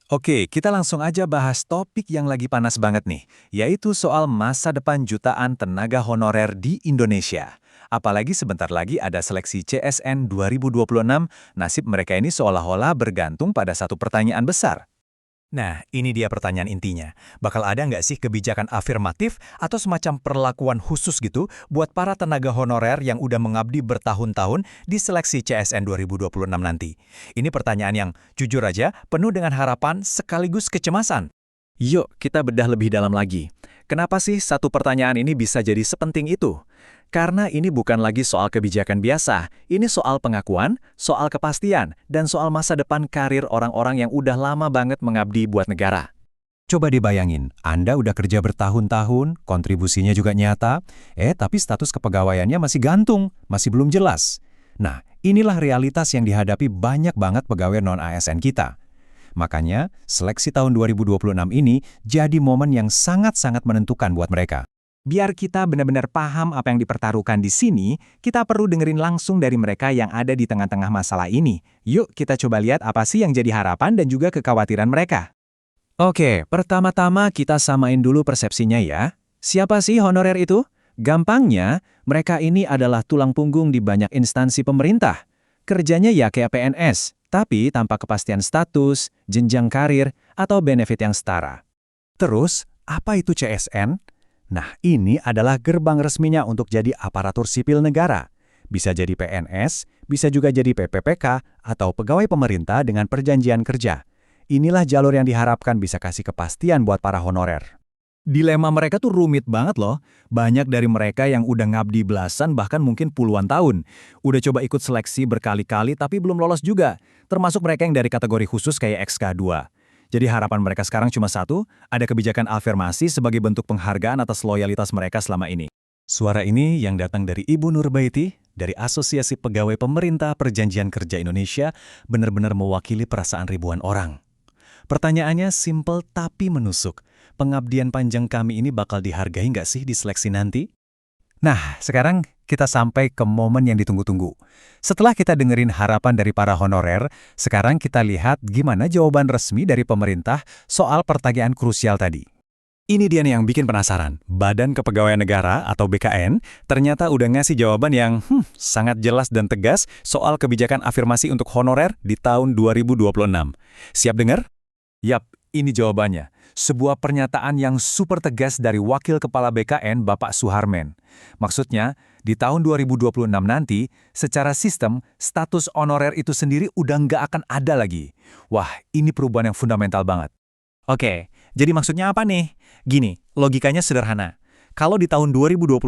Oke, kita langsung aja bahas topik yang lagi panas banget nih, yaitu soal masa depan jutaan tenaga honorer di Indonesia. Apalagi sebentar lagi ada seleksi CSN 2026, nasib mereka ini seolah-olah bergantung pada satu pertanyaan besar. Nah, ini dia pertanyaan intinya. Bakal ada nggak sih kebijakan afirmatif atau semacam perlakuan khusus gitu buat para tenaga honorer yang udah mengabdi bertahun-tahun di seleksi CSN 2026 nanti? Ini pertanyaan yang, jujur aja, penuh dengan harapan sekaligus kecemasan. Yuk, kita bedah lebih dalam lagi. Kenapa sih satu pertanyaan ini bisa jadi sepenting itu? Karena ini bukan lagi soal kebijakan biasa, ini soal pengakuan, soal kepastian, dan soal masa depan karir orang-orang yang udah lama banget mengabdi buat negara. Coba dibayangin, Anda udah kerja bertahun-tahun, kontribusinya juga nyata, tapi status kepegawaiannya masih gantung, masih belum jelas. Nah, inilah realitas yang dihadapi banyak banget pegawai non-ASN kita. Makanya, seleksi tahun 2026 ini jadi momen yang sangat-sangat menentukan buat mereka. Biar kita benar-benar paham apa yang dipertaruhkan di sini, kita perlu dengerin langsung dari mereka yang ada di tengah-tengah masalah ini. Yuk, kita coba lihat apa sih yang jadi harapan dan juga kekhawatiran mereka. Oke, pertama-tama kita samain dulu persepsinya ya. Siapa sih honorer itu? Gampangnya, mereka ini adalah tulang punggung di banyak instansi pemerintah. Kerjanya ya kayak PNS, tapi tanpa kepastian status, jenjang karir, atau benefit yang setara. Terus, apa itu CSN? Nah, ini adalah gerbang resminya untuk jadi aparatur sipil negara. Bisa jadi PNS, bisa juga jadi PPPK, atau pegawai pemerintah dengan perjanjian kerja. Inilah jalur yang diharapkan bisa kasih kepastian buat para honorer. Dilema mereka tuh rumit banget loh. Banyak dari mereka yang udah ngabdi belasan bahkan mungkin puluhan tahun. Udah coba ikut seleksi berkali-kali tapi belum lolos juga. Termasuk mereka yang dari kategori khusus kayak XK2. Jadi harapan mereka sekarang cuma satu, ada kebijakan afirmasi sebagai bentuk penghargaan atas loyalitas mereka selama ini. Suara ini yang datang dari Ibu Nurbaiti, dari Asosiasi Pegawai Pemerintah Perjanjian Kerja Indonesia, benar-benar mewakili perasaan ribuan orang. Pertanyaannya simpel tapi menusuk. Pengabdian panjang kami ini bakal dihargai nggak sih di seleksi nanti? Nah, sekarang kita sampai ke momen yang ditunggu-tunggu. Setelah kita dengerin harapan dari para honorer, sekarang kita lihat gimana jawaban resmi dari pemerintah soal pertanyaan krusial tadi. Ini dia nih yang bikin penasaran. Badan Kepegawaian Negara atau BKN ternyata udah ngasih jawaban yang sangat jelas dan tegas soal kebijakan afirmasi untuk honorer di tahun 2026. Siap dengar? Yap, ini jawabannya. Sebuah pernyataan yang super tegas dari Wakil Kepala BKN Bapak Suharmen. Maksudnya, di tahun 2026 nanti, secara sistem, status honorer itu sendiri udah nggak akan ada lagi. Wah, ini perubahan yang fundamental banget. Oke, jadi maksudnya apa nih? Gini, logikanya sederhana. Kalau di tahun 2026,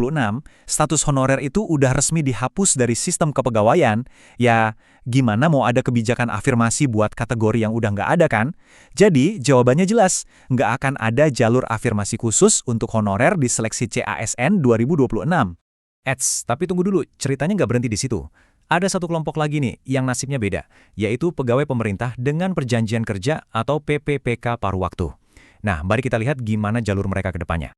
status honorer itu udah resmi dihapus dari sistem kepegawaian, ya gimana mau ada kebijakan afirmasi buat kategori yang udah nggak ada kan? Jadi, jawabannya jelas, nggak akan ada jalur afirmasi khusus untuk honorer di seleksi CASN 2026. Tapi tunggu dulu, ceritanya nggak berhenti di situ. Ada satu kelompok lagi nih yang nasibnya beda, yaitu pegawai pemerintah dengan perjanjian kerja atau PPPK paruh waktu. Nah, mari kita lihat gimana jalur mereka ke depannya.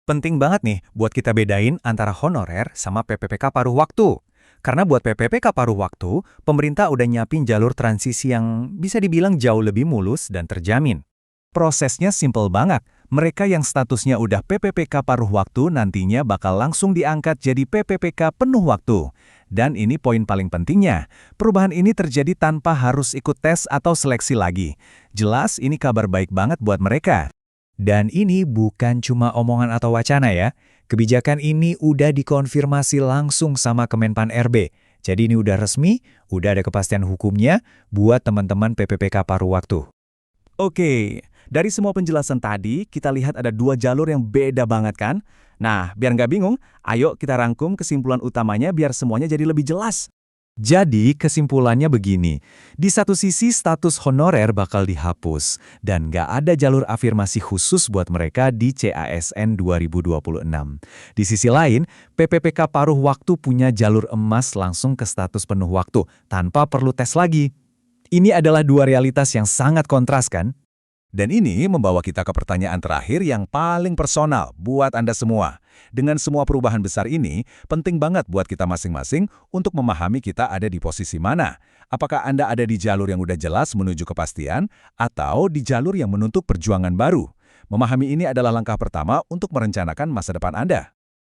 Penting banget nih buat kita bedain antara honorer sama PPPK paruh waktu. Karena buat PPPK paruh waktu, pemerintah udah nyiapin jalur transisi yang bisa dibilang jauh lebih mulus dan terjamin. Prosesnya simple banget. Mereka yang statusnya udah PPPK paruh waktu nantinya bakal langsung diangkat jadi PPPK penuh waktu. Dan ini poin paling pentingnya, perubahan ini terjadi tanpa harus ikut tes atau seleksi lagi. Jelas ini kabar baik banget buat mereka. Dan ini bukan cuma omongan atau wacana ya. Kebijakan ini udah dikonfirmasi langsung sama Kemenpan RB. Jadi ini udah resmi, udah ada kepastian hukumnya buat teman-teman PPPK paruh waktu. Oke, dari semua penjelasan tadi, kita lihat ada dua jalur yang beda banget kan? Nah, biar nggak bingung, ayo kita rangkum kesimpulan utamanya biar semuanya jadi lebih jelas. Jadi, kesimpulannya begini. Di satu sisi, status honorer bakal dihapus, dan nggak ada jalur afirmasi khusus buat mereka di CASN 2026. Di sisi lain, PPPK paruh waktu punya jalur emas langsung ke status penuh waktu, tanpa perlu tes lagi. Ini adalah dua realitas yang sangat kontras kan? Dan ini membawa kita ke pertanyaan terakhir yang paling personal buat Anda semua. Dengan semua perubahan besar ini, penting banget buat kita masing-masing untuk memahami kita ada di posisi mana. Apakah Anda ada di jalur yang udah jelas menuju kepastian, atau di jalur yang menuntut perjuangan baru? Memahami ini adalah langkah pertama untuk merencanakan masa depan Anda.